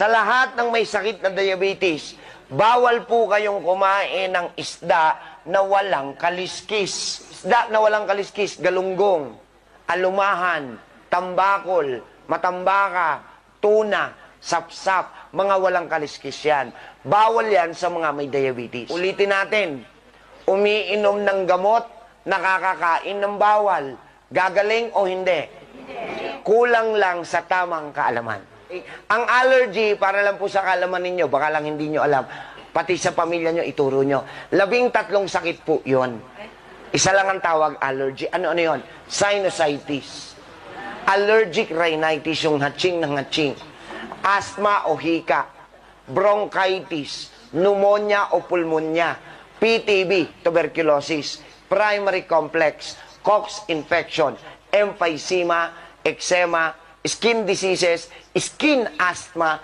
Sa lahat ng may sakit na diabetes, bawal po kayong kumain ng isda na walang kaliskis. Isda na walang kaliskis, galunggong, alumahan, tambakol, matambaka, tuna, sapsap, mga walang kaliskis yan. Bawal yan sa mga may diabetes. Ulitin natin, umiinom ng gamot, nakakakain ng bawal. Gagaling o hindi? Kulang lang sa tamang kaalaman. Ang allergy, para lang po sa kaalaman ninyo, baka lang hindi nyo alam, pati sa pamilya nyo, ituro nyo. 13 sakit po yon. Isa lang ang tawag, allergy. Ano yon? Sinusitis. Allergic rhinitis, yung hatching ng hatching. Asthma o hika. Bronchitis. Pneumonia o pulmonya. PTB, tuberculosis. Primary complex. Cox infection. Emphysema, eczema, skin diseases, skin asthma,